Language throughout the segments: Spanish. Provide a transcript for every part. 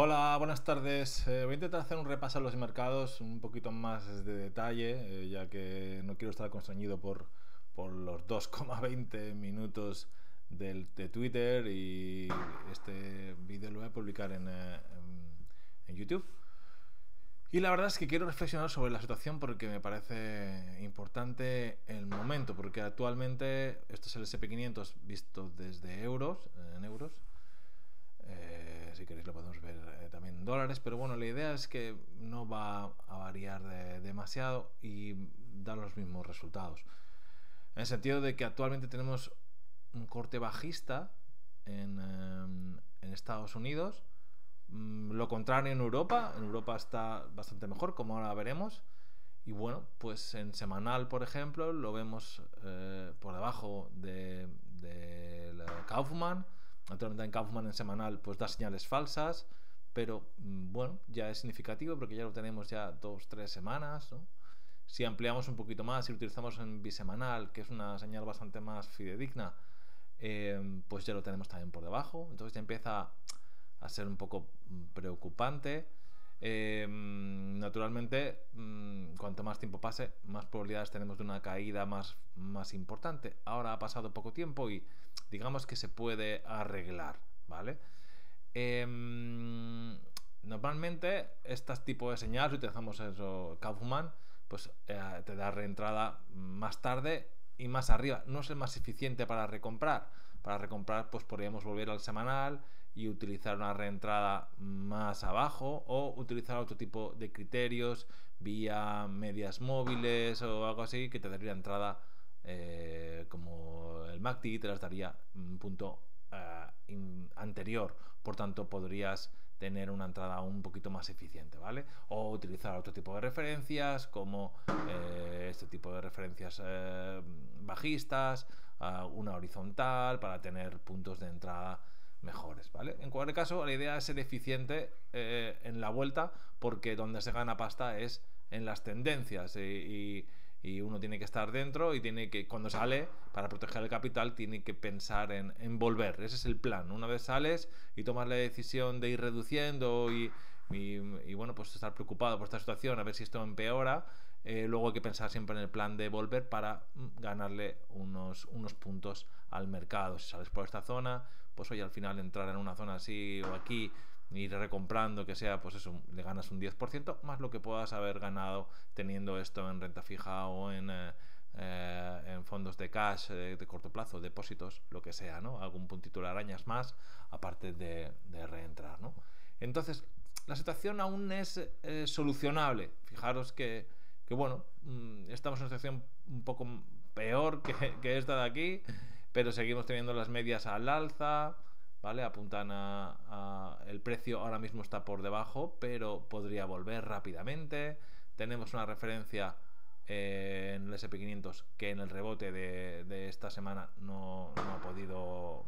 Hola, buenas tardes. Voy a intentar hacer un repaso a los mercados un poquito más de detalle, ya que no quiero estar constreñido por los 2,20 minutos de Twitter y este vídeo lo voy a publicar en YouTube. Y la verdad es que quiero reflexionar sobre la situación porque me parece importante el momento, porque actualmente esto es el SP500 visto desde euros, en euros. Si queréis lo podemos ver también en dólares, pero bueno, la idea es que no va a variar demasiado y dar los mismos resultados. En el sentido de que actualmente tenemos un corte bajista en Estados Unidos. Lo contrario en Europa está bastante mejor, como ahora veremos. Y bueno, pues en semanal, por ejemplo, lo vemos por debajo de la Kaufman. Naturalmente en Kaufman en semanal pues da señales falsas, pero bueno, ya es significativo porque ya lo tenemos ya 2-3 semanas, ¿no? Si ampliamos un poquito más y lo utilizamos en bisemanal, que es una señal bastante más fidedigna, pues ya lo tenemos también por debajo. Entonces ya empieza a ser un poco preocupante. Naturalmente, cuanto más tiempo pase, más probabilidades tenemos de una caída más importante. Ahora ha pasado poco tiempo y digamos que se puede arreglar, ¿vale? Normalmente, estos tipos de señales, utilizamos eso, Kaufman, pues te da reentrada más tarde y más arriba. No es el más eficiente para recomprar. Para recomprar, pues podríamos volver al semanal y utilizar una reentrada más abajo o utilizar otro tipo de criterios vía medias móviles o algo así que te daría entrada como el MACD te las daría un punto anterior, por tanto podrías tener una entrada un poquito más eficiente, ¿vale? O utilizar otro tipo de referencias como este tipo de referencias bajistas, una horizontal para tener puntos de entrada mejores, ¿vale? En cualquier caso, la idea es ser eficiente en la vuelta porque donde se gana pasta es en las tendencias y uno tiene que estar dentro y tiene que, cuando sale, para proteger el capital, tiene que pensar en volver. Ese es el plan. Una vez sales y tomas la decisión de ir reduciendo y bueno, pues estar preocupado por esta situación, a ver si esto empeora. Luego hay que pensar siempre en el plan de volver para ganarle unos puntos al mercado. Si sales por esta zona, pues oye, al final entrar en una zona así o aquí, ir recomprando, que sea, pues eso, le ganas un 10% más lo que puedas haber ganado teniendo esto en renta fija o en fondos de cash de corto plazo, depósitos, lo que sea, ¿no? Algún puntito de arañas más, aparte de reentrar, ¿no? Entonces, la situación aún es solucionable. Fijaros que bueno, estamos en una situación un poco peor que esta de aquí, pero seguimos teniendo las medias al alza, ¿vale? Apuntan el precio ahora mismo está por debajo, pero podría volver rápidamente. Tenemos una referencia en el SP500 que en el rebote de esta semana no ha podido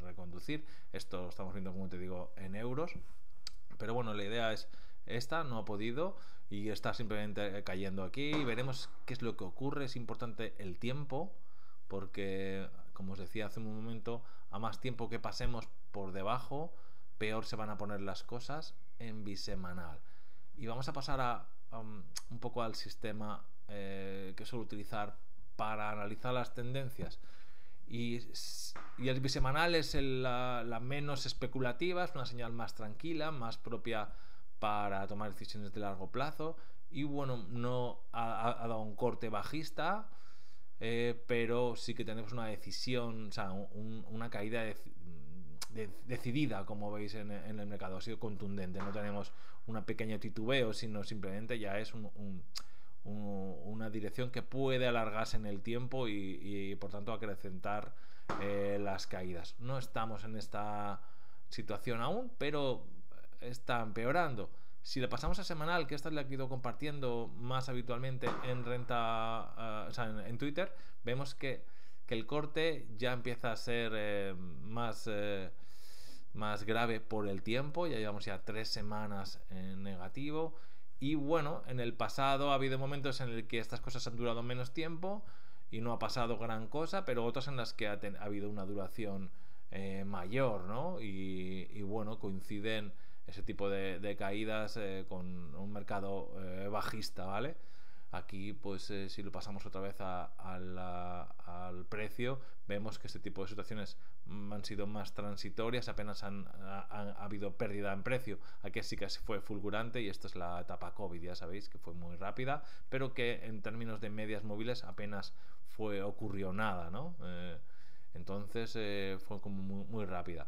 reconducir. Esto lo estamos viendo, como te digo, en euros. Pero bueno, la idea es esta, no ha podido y está simplemente cayendo aquí. Veremos qué es lo que ocurre. Es importante el tiempo porque, como os decía hace un momento, a más tiempo que pasemos por debajo, peor se van a poner las cosas en bisemanal. Y vamos a pasar un poco al sistema que suelo utilizar para analizar las tendencias. Y el bisemanal es la menos especulativa, es una señal más tranquila, más propia para tomar decisiones de largo plazo. Y bueno, no ha dado un corte bajista, pero sí que tenemos una decisión, o sea, una caída decidida, como veis en el mercado. Ha sido contundente, no tenemos una pequeña titubeo, sino simplemente ya es una dirección que puede alargarse en el tiempo y por tanto acrecentar las caídas. No estamos en esta situación aún, pero está empeorando. Si le pasamos a semanal, que esta es la que he ido compartiendo más habitualmente en renta, o sea, en Twitter, vemos que el corte ya empieza a ser más grave por el tiempo. Ya llevamos ya 3 semanas en negativo. Y bueno, en el pasado ha habido momentos en el que estas cosas han durado menos tiempo y no ha pasado gran cosa, pero otras en las que ha habido una duración mayor, ¿no? Y bueno, coinciden ese tipo de caídas con un mercado bajista, ¿vale? Aquí, pues si lo pasamos otra vez al precio, vemos que este tipo de situaciones han sido más transitorias, apenas ha habido pérdida en precio. Aquí sí que fue fulgurante, y esta es la etapa COVID, ya sabéis, que fue muy rápida, pero que en términos de medias móviles apenas ocurrió nada, ¿no? Entonces fue como muy rápida.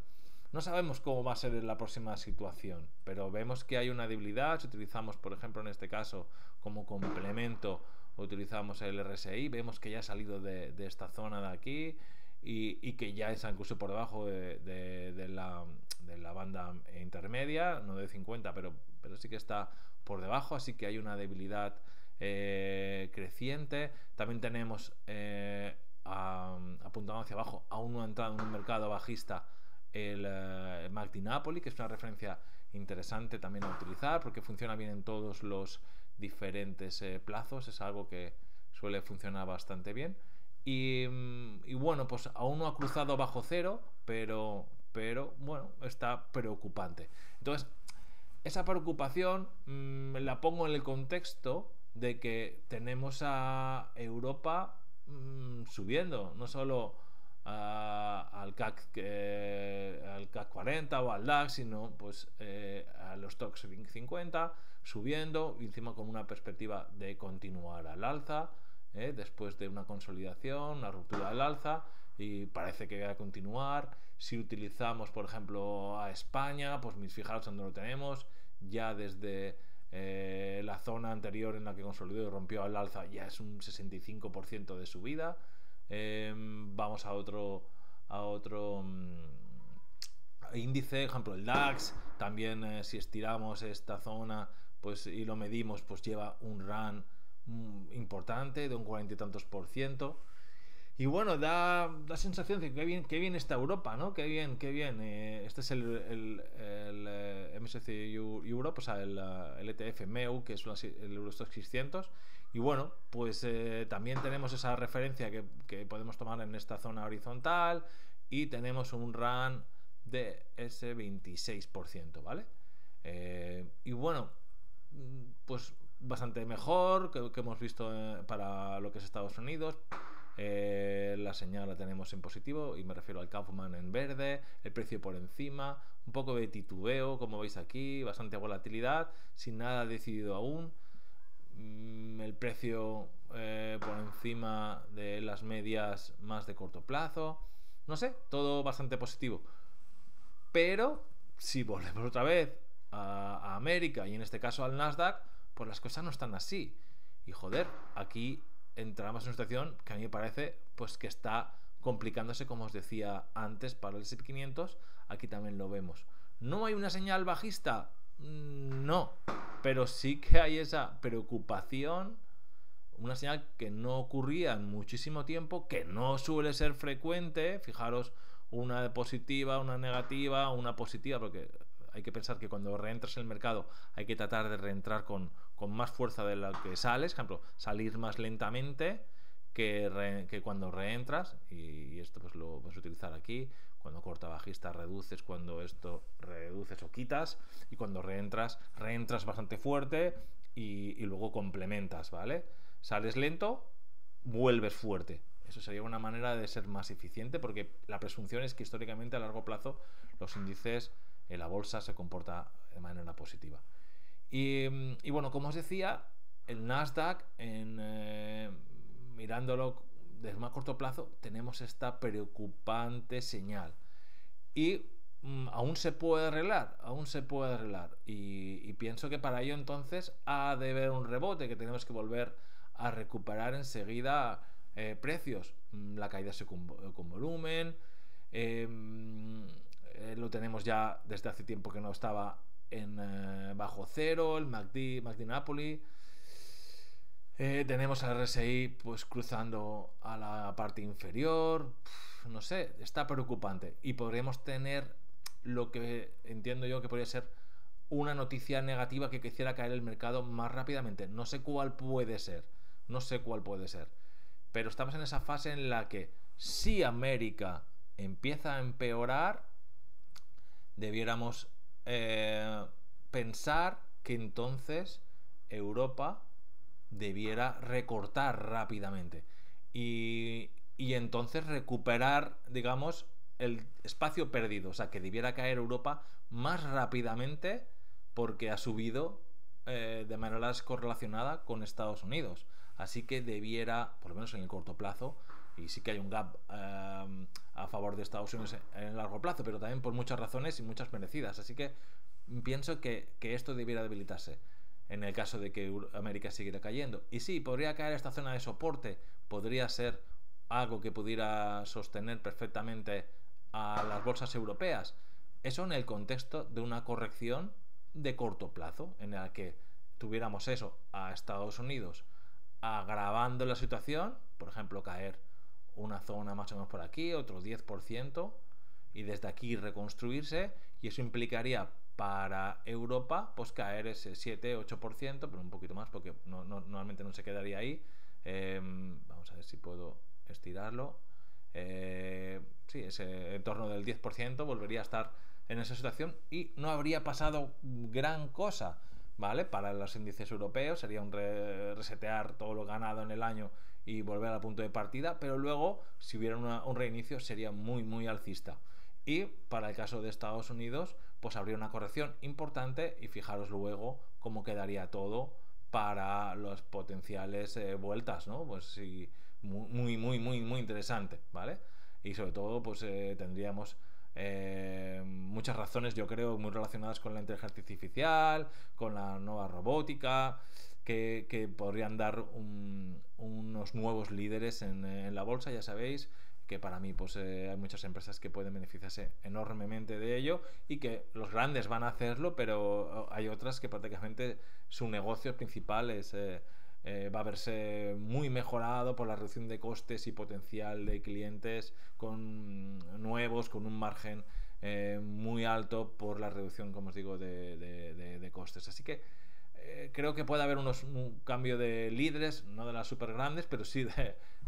No sabemos cómo va a ser la próxima situación, pero vemos que hay una debilidad. Si utilizamos, por ejemplo, en este caso, como complemento, utilizamos el RSI, vemos que ya ha salido de esta zona de aquí y que ya está incluso por debajo de la banda intermedia, no de 50, pero sí que está por debajo, así que hay una debilidad creciente. También tenemos apuntando hacia abajo, aún no ha entrado en un mercado bajista el MACD Napoli, que es una referencia interesante también a utilizar porque funciona bien en todos los diferentes plazos. Es algo que suele funcionar bastante bien y bueno, pues aún no ha cruzado bajo cero, pero bueno, está preocupante. Entonces esa preocupación la pongo en el contexto de que tenemos a Europa subiendo, no solo al CAC 40 o al DAX, sino pues a los TOXX 50 subiendo, y encima con una perspectiva de continuar al alza después de una consolidación, una ruptura al alza, y parece que va a continuar. Si utilizamos, por ejemplo, a España, pues fijaros dónde lo tenemos, ya desde la zona anterior en la que consolidó y rompió al alza, ya es un 65% de subida. Vamos a otro índice, ejemplo el DAX, también si estiramos esta zona pues y lo medimos, pues lleva un run importante de un 40 y tantos %. Y bueno, da sensación de que bien está Europa, ¿no? Qué bien. Este es el MSCI Europe, o sea, el ETF MEU, que es el Eurostoxx 600. Y bueno, pues también tenemos esa referencia que podemos tomar en esta zona horizontal, y tenemos un run de ese 26%, ¿vale? Y bueno, pues bastante mejor que hemos visto para lo que es Estados Unidos. La señal la tenemos en positivo, y me refiero al Kaufman en verde, el precio por encima, un poco de titubeo, como veis aquí, bastante volatilidad, sin nada decidido aún. El precio por encima de las medias más de corto plazo, no sé, todo bastante positivo. Pero si volvemos otra vez a América, y en este caso al Nasdaq, pues las cosas no están así. Y joder, aquí entramos en una situación que a mí me parece pues que está complicándose, como os decía antes, para el S&P 500. Aquí también lo vemos. ¿No hay una señal bajista? No, pero sí que hay esa preocupación, una señal que no ocurría en muchísimo tiempo, que no suele ser frecuente. Fijaros, una positiva, una negativa, una positiva, porque hay que pensar que cuando reentras en el mercado hay que tratar de reentrar con más fuerza de la que sales. Por ejemplo, salir más lentamente que cuando reentras, y esto pues lo puedes utilizar aquí. Cuando corta bajista reduces, cuando esto reduces o quitas, y cuando reentras bastante fuerte y luego complementas, ¿vale? Sales lento, vuelves fuerte. Eso sería una manera de ser más eficiente, porque la presunción es que históricamente a largo plazo los índices en la bolsa se comporta de manera positiva. Y bueno, como os decía, el Nasdaq, mirándolo desde más corto plazo, tenemos esta preocupante señal. Y aún se puede arreglar, y pienso que para ello entonces ha de haber un rebote, que tenemos que volver a recuperar enseguida precios. La caída con volumen, lo tenemos ya desde hace tiempo que no estaba en bajo cero, el MACD Napoli. Tenemos al RSI pues cruzando a la parte inferior. No sé, está preocupante, y podríamos tener lo que entiendo yo que podría ser una noticia negativa que hiciera caer el mercado más rápidamente. No sé cuál puede ser, pero estamos en esa fase en la que si América empieza a empeorar, debiéramos eh, pensar que entonces Europa debiera recortar rápidamente y entonces recuperar, digamos, el espacio perdido, o sea, que debiera caer Europa más rápidamente porque ha subido de manera correlacionada con Estados Unidos. Así que debiera, por lo menos en el corto plazo, y sí que hay un gap a favor de Estados Unidos en el largo plazo, pero también por muchas razones y muchas merecidas. Así que pienso que esto debiera debilitarse en el caso de que América siguiera cayendo. Y sí, podría caer esta zona de soporte, podría ser algo que pudiera sostener perfectamente a las bolsas europeas. Eso en el contexto de una corrección de corto plazo, en la que tuviéramos eso a Estados Unidos agravando la situación, por ejemplo, caer una zona más o menos por aquí, otro 10%, y desde aquí reconstruirse, y eso implicaría para Europa pues caer ese 7-8%, pero un poquito más porque normalmente no se quedaría ahí. Vamos a ver si puedo estirarlo. Sí, ese en torno del 10% volvería a estar en esa situación y no habría pasado gran cosa, ¿vale? Para los índices europeos sería un resetear todo lo ganado en el año y volver al punto de partida, pero luego si hubiera un reinicio sería muy muy alcista. Y para el caso de Estados Unidos pues habría una corrección importante y fijaros luego cómo quedaría todo para las potenciales vueltas, ¿no? Pues sí, muy interesante, ¿vale? Y sobre todo pues tendríamos muchas razones, yo creo, muy relacionadas con la inteligencia artificial, con la nueva robótica, que podrían dar unos nuevos líderes en la bolsa, ya sabéis que para mí pues hay muchas empresas que pueden beneficiarse enormemente de ello y que los grandes van a hacerlo, pero hay otras que prácticamente su negocio principal es va a verse muy mejorado por la reducción de costes y potencial de clientes con nuevos, con un margen muy alto por la reducción, como os digo, de costes. Así que creo que puede haber un cambio de líderes, no de las super grandes, pero sí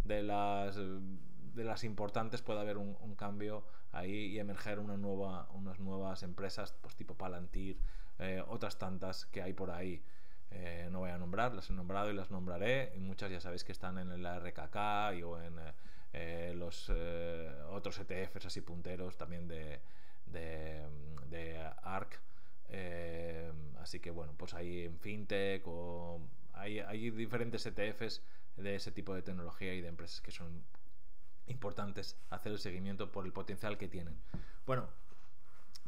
de las importantes puede haber un cambio ahí y emerger unas nuevas empresas pues tipo Palantir, otras tantas que hay por ahí. No voy a nombrar, las he nombrado y las nombraré, y muchas ya sabéis que están en el RKK y o en los otros ETFs así punteros también de ARK. Así que bueno, pues hay en FinTech o hay diferentes ETFs de ese tipo de tecnología y de empresas que son importantes hacer el seguimiento por el potencial que tienen. Bueno,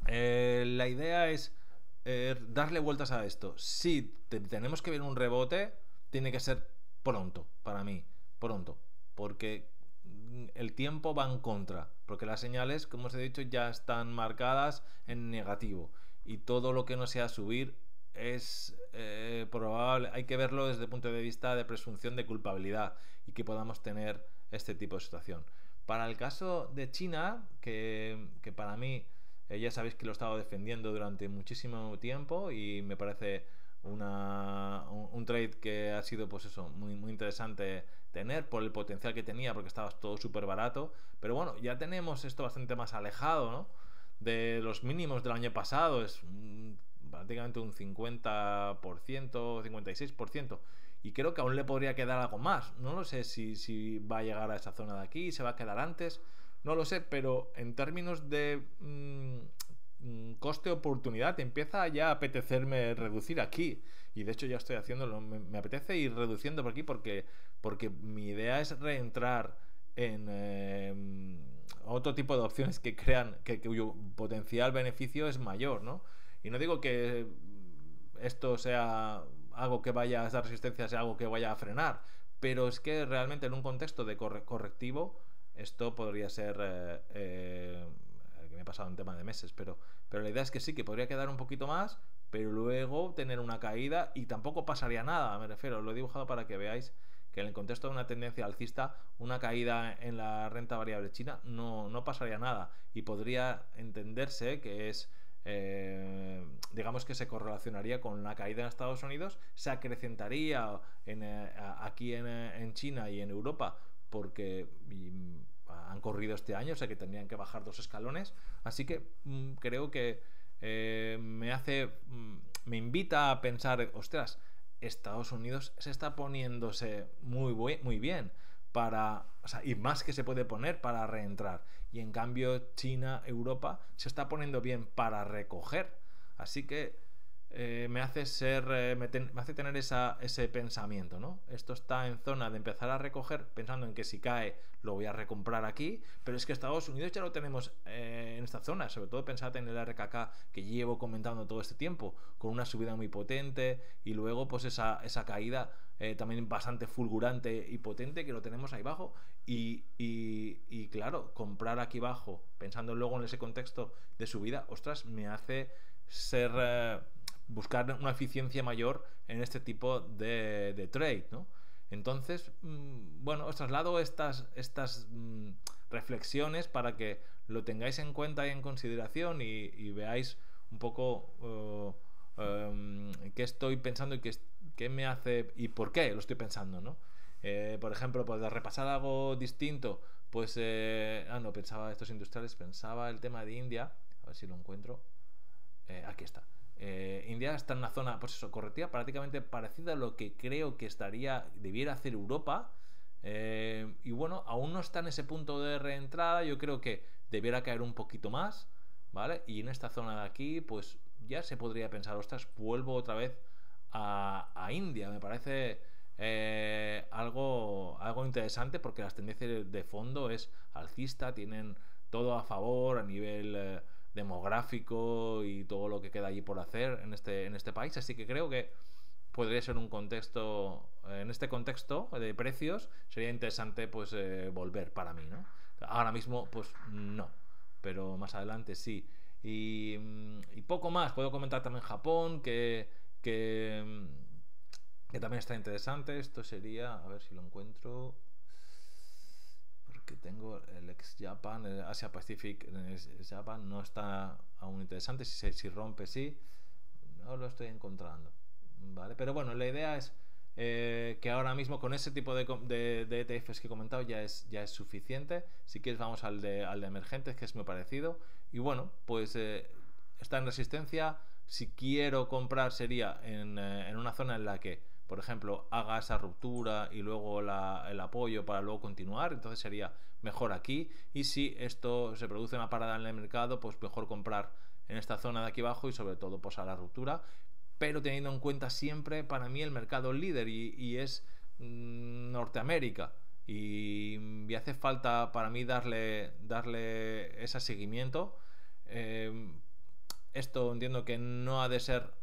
la idea es darle vueltas a esto. Si tenemos que ver un rebote, tiene que ser pronto, para mí, pronto, porque el tiempo va en contra, porque las señales, como os he dicho, ya están marcadas en negativo y todo lo que no sea subir es probable, hay que verlo desde el punto de vista de presunción de culpabilidad y que podamos tener este tipo de situación. Para el caso de China, que para mí ya sabéis que lo he estado defendiendo durante muchísimo tiempo y me parece un trade que ha sido pues eso muy interesante tener por el potencial que tenía porque estaba todo súper barato, pero bueno, ya tenemos esto bastante más alejado, ¿no? De los mínimos del año pasado, es prácticamente un 50%, 56%, y creo que aún le podría quedar algo más. No lo sé si va a llegar a esa zona de aquí, se va a quedar antes, no lo sé, pero en términos de coste-oportunidad empieza ya a apetecerme reducir aquí, y de hecho ya estoy haciéndolo, me apetece ir reduciendo por aquí porque mi idea es reentrar en otro tipo de opciones que crean cuyo potencial beneficio es mayor, ¿no? Y no digo que esto sea algo que vaya a dar resistencia, sea algo que vaya a frenar, pero es que realmente en un contexto de correctivo esto podría ser que me he pasado en tema de meses, pero la idea es que sí, que podría quedar un poquito más, pero luego tener una caída y tampoco pasaría nada, me refiero, lo he dibujado para que veáis que en el contexto de una tendencia alcista, una caída en la renta variable china no pasaría nada y podría entenderse que es digamos que se correlacionaría con la caída en Estados Unidos, se acrecentaría aquí en China y en Europa porque han corrido este año, o sea que tendrían que bajar 2 escalones, así que creo que me invita a pensar, ostras, Estados Unidos se está poniéndose muy bien para, o sea, y más que se puede poner para reentrar. Y en cambio China, Europa se está poniendo bien para recoger. Así que me hace tener ese pensamiento, ¿no? Esto está en zona de empezar a recoger, pensando en que si cae lo voy a recomprar aquí, pero es que Estados Unidos ya lo tenemos en esta zona. Sobre todo pensad en el RKK que llevo comentando todo este tiempo, con una subida muy potente y luego pues esa caída también bastante fulgurante y potente que lo tenemos ahí abajo. Y claro, comprar aquí abajo, pensando luego en ese contexto de subida, ostras, me hace buscar una eficiencia mayor en este tipo de trade, ¿no? Entonces, bueno, os traslado estas reflexiones para que lo tengáis en cuenta y en consideración y veáis un poco qué estoy pensando y qué me hace y por qué lo estoy pensando, ¿no? Por ejemplo, pues de repasar algo distinto, pues no pensaba estos industriales, pensaba el tema de India, a ver si lo encuentro. Aquí está. India está en una zona, pues eso, correctiva, prácticamente parecida a lo que creo que debiera hacer Europa. Y bueno, aún no está en ese punto de reentrada. Yo creo que debiera caer un poquito más, ¿vale? Y en esta zona de aquí, pues ya se podría pensar, ostras, vuelvo otra vez a India. Me parece algo interesante porque las tendencias de fondo es alcista, tienen todo a favor a nivel demográfico y todo lo que queda allí por hacer en este país. Así que creo que podría ser un contexto, en este contexto de precios sería interesante pues volver para mí, ¿no? Ahora mismo pues no, pero más adelante sí. Y poco más, puedo comentar también Japón que también está interesante. Esto sería, a ver si lo encuentro, porque tengo el ex Japan, el Asia Pacific Japan no está aún interesante. Si rompe, sí, no lo estoy encontrando, vale. Pero bueno, la idea es que ahora mismo con ese tipo de ETFs que he comentado ya es suficiente. Si quieres vamos al de emergentes, que es muy parecido. Y bueno, pues está en resistencia. Si quiero comprar sería en una zona en la que, por ejemplo, haga esa ruptura y luego el apoyo para luego continuar, entonces sería mejor aquí. Y si esto se produce una parada en el mercado, pues mejor comprar en esta zona de aquí abajo y sobre todo pues a la ruptura, pero teniendo en cuenta siempre para mí el mercado líder y es Norteamérica. Y hace falta para mí darle ese seguimiento. Esto entiendo que no ha de ser,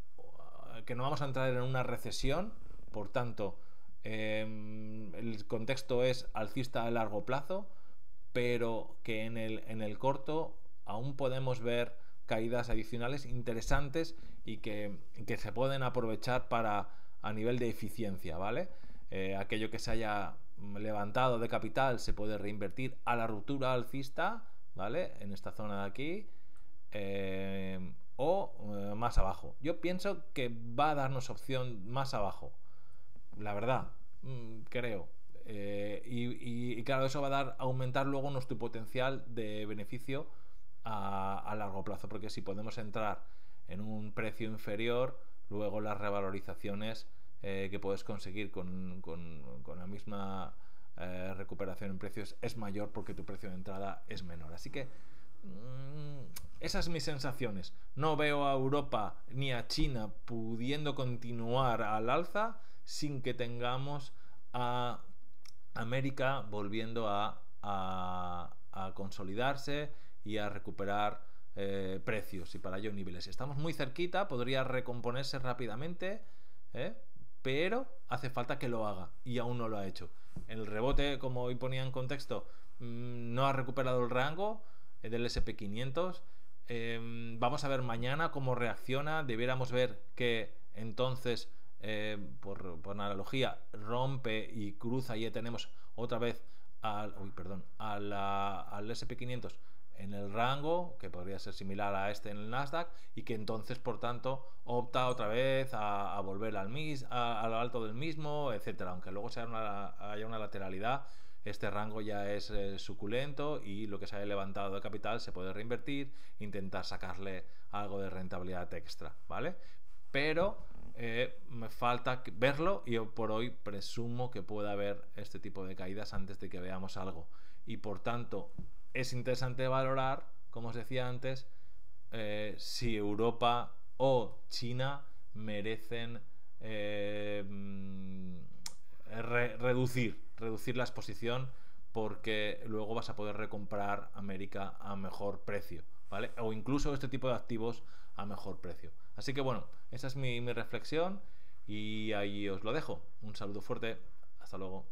que no vamos a entrar en una recesión, por tanto el contexto es alcista a largo plazo, pero que en el corto aún podemos ver caídas adicionales interesantes y que se pueden aprovechar para a nivel de eficiencia, ¿vale? Aquello que se haya levantado de capital se puede reinvertir a la ruptura alcista, ¿vale? En esta zona de aquí o más abajo. Yo pienso que va a darnos opción más abajo, la verdad, creo. Y claro, eso va a aumentar luego nuestro potencial de beneficio a largo plazo, porque si podemos entrar en un precio inferior, luego las revalorizaciones que puedes conseguir con la misma recuperación en precios es mayor porque tu precio de entrada es menor. Así que esas son mis sensaciones. No veo a Europa ni a China pudiendo continuar al alza sin que tengamos a América volviendo a consolidarse y a recuperar precios y para ello niveles. Estamos muy cerquita, podría recomponerse rápidamente, pero hace falta que lo haga y aún no lo ha hecho. El rebote, como hoy ponía en contexto, no ha recuperado el rango del SP500. Vamos a ver mañana cómo reacciona. Debiéramos ver que entonces por analogía rompe y cruza y ya tenemos otra vez al SP500 en el rango que podría ser similar a este en el Nasdaq y que entonces por tanto opta otra vez a volver a lo alto del mismo, etcétera, aunque luego haya una lateralidad. este rango ya es suculento y lo que se haya levantado de capital se puede reinvertir, intentar sacarle algo de rentabilidad extra, ¿vale? Pero me falta verlo y yo por hoy presumo que puede haber este tipo de caídas antes de que veamos algo. Y por tanto, es interesante valorar, como os decía antes, si Europa o China merecen reducir la exposición, porque luego vas a poder recomprar América a mejor precio, ¿vale? O incluso este tipo de activos a mejor precio. Así que bueno, esa es mi reflexión y ahí os lo dejo. Un saludo fuerte, hasta luego.